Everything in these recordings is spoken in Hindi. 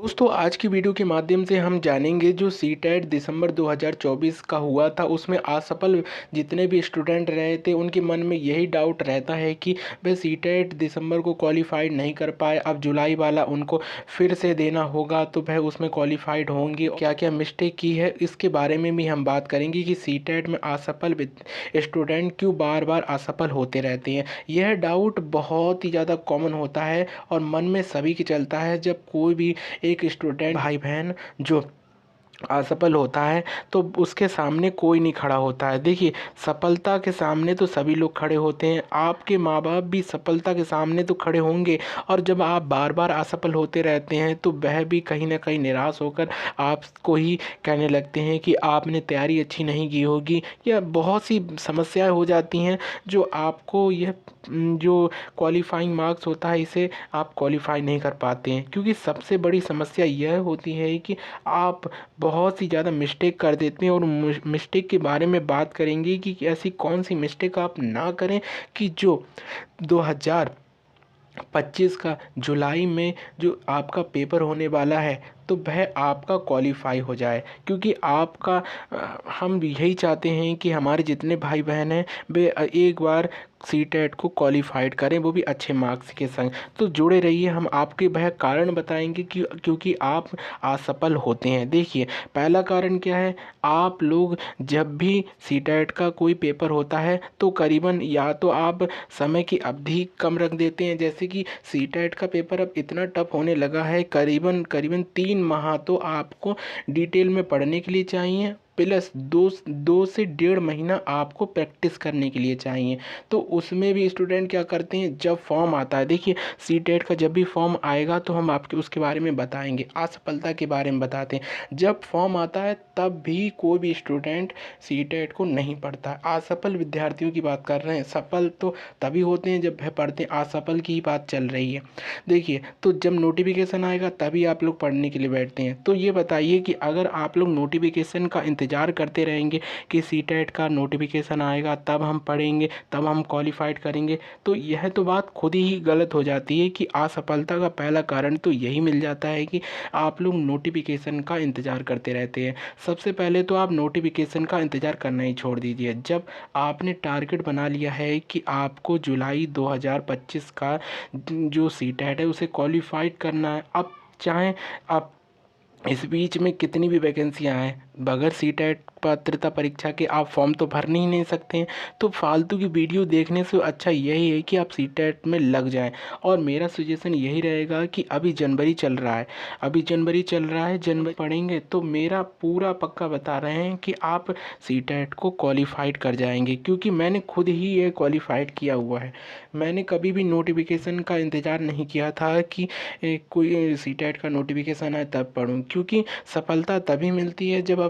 दोस्तों आज की वीडियो के माध्यम से हम जानेंगे जो सीटेट दिसंबर 2024 का हुआ था उसमें असफल जितने भी स्टूडेंट रहे थे उनके मन में यही डाउट रहता है कि वह सीटेट दिसंबर को क्वालिफाइड नहीं कर पाए, अब जुलाई वाला उनको फिर से देना होगा तो वह उसमें क्वालिफाइड होंगे। क्या क्या मिस्टेक की है इसके बारे में भी हम बात करेंगे कि सीटेट में असफल स्टूडेंट क्यों बार बार असफल होते रहते हैं। यह डाउट बहुत ही ज़्यादा कॉमन होता है और मन में सभी के चलता है जब कोई भी एक स्टूडेंट भाई बहन जो असफल होता है तो उसके सामने कोई नहीं खड़ा होता है। देखिए, सफलता के सामने तो सभी लोग खड़े होते हैं, आपके माँ बाप भी सफलता के सामने तो खड़े होंगे। और जब आप बार बार असफल होते रहते हैं तो वह भी कहीं ना कहीं निराश होकर आपको ही कहने लगते हैं कि आपने तैयारी अच्छी नहीं की होगी, या बहुत सी समस्याएं हो जाती हैं जो आपको यह जो क्वालिफाइंग मार्क्स होता है इसे आप क्वालिफाई नहीं कर पाते हैं। क्योंकि सबसे बड़ी समस्या यह होती है कि आप बहुत ही ज़्यादा मिस्टेक कर देते हैं। और मिस्टेक के बारे में बात करेंगे कि ऐसी कौन सी मिस्टेक आप ना करें कि जो 2025 का जुलाई में जो आपका पेपर होने वाला है तो वह आपका क्वालिफाई हो जाए। क्योंकि आपका हम यही चाहते हैं कि हमारे जितने भाई बहन हैं वे एक बार सीटेट को क्वालिफाइड करें, वो भी अच्छे मार्क्स के संग। तो जुड़े रहिए, हम आपके वह कारण बताएंगे कि क्योंकि आप असफल होते हैं। देखिए, पहला कारण क्या है, आप लोग जब भी सीटेट का कोई पेपर होता है तो करीबन या तो आप समय की अवधि कम रख देते हैं। जैसे कि सीटेट का पेपर अब इतना टफ होने लगा है, करीबन करीबन 3 माह तो आपको डिटेल में पढ़ने के लिए चाहिए, प्लस दो से 1.5 महीना आपको प्रैक्टिस करने के लिए चाहिए। तो उसमें भी स्टूडेंट क्या करते हैं, जब फॉर्म आता है, देखिए सीटेट का जब भी फॉर्म आएगा तो हम आपके उसके बारे में बताएंगे, असफलता के बारे में बताते हैं। जब फॉर्म आता है तब भी कोई भी स्टूडेंट सीटेट को नहीं पढ़ता है। असफल विद्यार्थियों की बात कर रहे हैं, सफल तो तभी होते हैं जब वह पढ़ते हैं, असफल की ही बात चल रही है। देखिए, तो जब नोटिफिकेशन आएगा तभी आप लोग पढ़ने के लिए बैठते हैं। तो ये बताइए कि अगर आप लोग नोटिफिकेशन का इंतज़ार करते रहेंगे कि सीटेट का नोटिफिकेशन आएगा तब हम पढ़ेंगे, तब हम क्वालिफाइड करेंगे, तो यह तो बात खुद ही गलत हो जाती है। कि असफलता का पहला कारण तो यही मिल जाता है कि आप लोग नोटिफिकेशन का इंतज़ार करते रहते हैं। सबसे पहले तो आप नोटिफिकेशन का इंतज़ार करना ही छोड़ दीजिए। जब आपने टारगेट बना लिया है कि आपको जुलाई 2025 का जो सीटेट है उसे क्वालिफाइड करना है, अब चाहे आप इस बीच में कितनी भी वैकेंसियां आए, बगैर सीटेट पात्रता परीक्षा के आप फॉर्म तो भर ही नहीं सकते हैं। तो फालतू की वीडियो देखने से अच्छा यही है कि आप सीटेट में लग जाएं। और मेरा सजेशन यही रहेगा कि अभी जनवरी चल रहा है, जनवरी पढ़ेंगे तो मेरा पूरा पक्का बता रहे हैं कि आप सीटेट को क्वालिफाइड कर जाएंगे। क्योंकि मैंने खुद ही ये क्वालिफाइड किया हुआ है। मैंने कभी भी नोटिफिकेशन का इंतज़ार नहीं किया था कि कोई सीटेट का नोटिफिकेशन आए तब पढूं। क्योंकि सफलता तभी मिलती है जब आप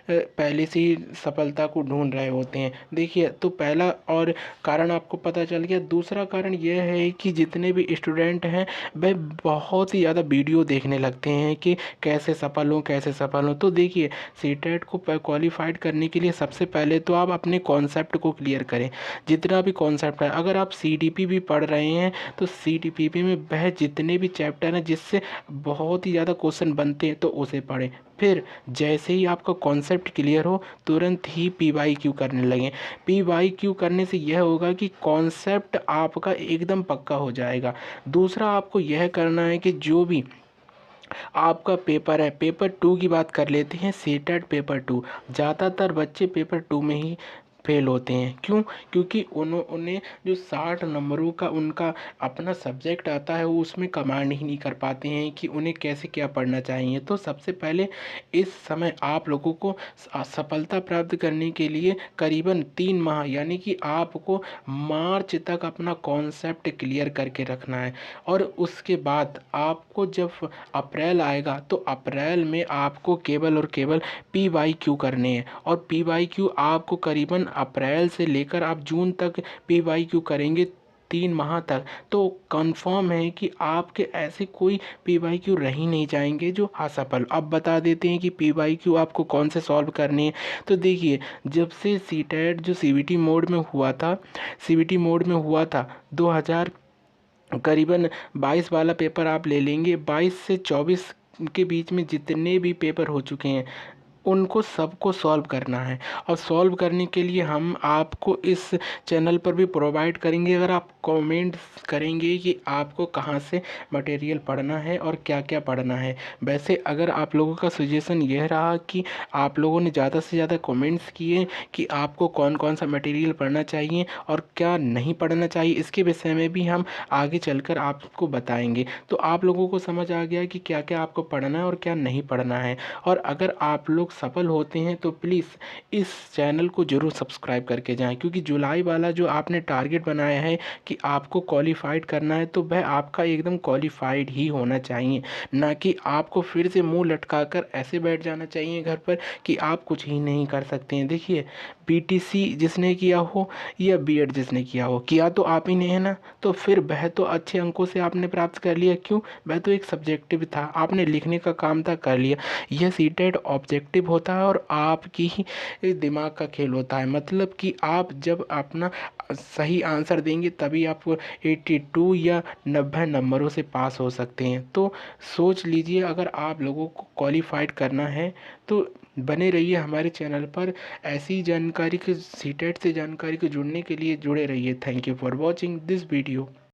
पहले से ही सफलता को ढूंढ रहे होते हैं। देखिए, तो पहला और कारण आपको पता चल गया। दूसरा कारण यह है कि जितने भी स्टूडेंट हैं वह बहुत ही ज़्यादा वीडियो देखने लगते हैं कि कैसे सफल हों, कैसे सफल हों। तो देखिए, सीटेट को क्वालिफाइड करने के लिए सबसे पहले तो आप अपने कॉन्सेप्ट को क्लियर करें। जितना भी कॉन्सेप्ट है, अगर आप सीडीपी भी पढ़ रहे हैं तो सीडीपी में वह जितने भी चैप्टर हैं जिससे बहुत ही ज़्यादा क्वेश्चन बनते हैं तो उसे पढ़ें। फिर जैसे ही आपका कॉन्सेप्ट क्लियर हो तुरंत ही पीवाईक्यू करने लगें। पीवाईक्यू करने से यह होगा कि कॉन्सेप्ट आपका एकदम पक्का हो जाएगा। दूसरा आपको यह करना है कि जो भी आपका पेपर है, पेपर 2 की बात कर लेते हैं, सीटेट पेपर 2, ज़्यादातर बच्चे पेपर 2 में ही फेल होते हैं। क्यों? क्योंकि उन्हें जो 60 नंबरों का उनका अपना सब्जेक्ट आता है वो उसमें कमांड ही नहीं कर पाते हैं कि उन्हें कैसे क्या पढ़ना चाहिए। तो सबसे पहले इस समय आप लोगों को सफलता प्राप्त करने के लिए करीबन 3 माह यानी कि आपको मार्च तक अपना कॉन्सेप्ट क्लियर करके रखना है। और उसके बाद आपको जब अप्रैल आएगा तो अप्रैल में आपको केवल और केवल पीवाईक्यू करने हैं। और पीवाईक्यू आपको करीबन अप्रैल से लेकर आप जून तक पीवाईक्यू करेंगे, 3 माह तक, तो कंफर्म है कि आपके ऐसे कोई पीवाईक्यू रह ही नहीं जाएंगे जो असफल। अब बता देते हैं कि पीवाईक्यू आपको कौन से सॉल्व करने हैं। तो देखिए, जब से सीटेट जो सीवीटी मोड में हुआ था, 2000 करीबन 22 वाला पेपर आप ले लेंगे, 22 से 24 के बीच में जितने भी पेपर हो चुके हैं उनको सबको सॉल्व करना है। और सॉल्व करने के लिए हम आपको इस चैनल पर भी प्रोवाइड करेंगे, अगर आप कमेंट्स करेंगे कि आपको कहाँ से मटेरियल पढ़ना है और क्या क्या पढ़ना है। वैसे अगर आप लोगों का सजेशन यह रहा कि आप लोगों ने ज़्यादा से ज़्यादा कमेंट्स किए कि आपको कौन कौन सा मटेरियल पढ़ना चाहिए और क्या नहीं पढ़ना चाहिए, इसके विषय में भी हम आगे चलकर आपको बताएंगे। तो आप लोगों को समझ आ गया कि क्या क्या आपको पढ़ना है और क्या नहीं पढ़ना है। और अगर आप लोग सफल होते हैं तो प्लीज़ इस चैनल को ज़रूर सब्सक्राइब करके जाएं, क्योंकि जुलाई वाला जो आपने टारगेट बनाया है कि आपको क्वालिफाइड करना है तो वह आपका एकदम क्वालिफाइड ही होना चाहिए, ना कि आपको फिर से मुंह लटका कर ऐसे बैठ जाना चाहिए घर पर कि आप कुछ ही नहीं कर सकते हैं। देखिए, बीटीसी जिसने किया हो या बीएड जिसने किया हो, किया तो आप ही ने है ना, तो फिर वह तो अच्छे अंकों से आपने प्राप्त कर लिया। क्यों? वह तो एक सब्जेक्टिव था, आपने लिखने का काम था, कर लिया। यह सीटेट ऑब्जेक्टिव होता है और आपकी ही दिमाग का खेल होता है। मतलब कि आप जब अपना सही आंसर देंगे तभी आप 82 या 90 नंबरों से पास हो सकते हैं। तो सोच लीजिए, अगर आप लोगों को क्वालिफाइड करना है तो बने रहिए हमारे चैनल पर। ऐसी जानकारी के सीटेट से जानकारी को जुड़ने के लिए जुड़े रहिए। Thank you for watching this video.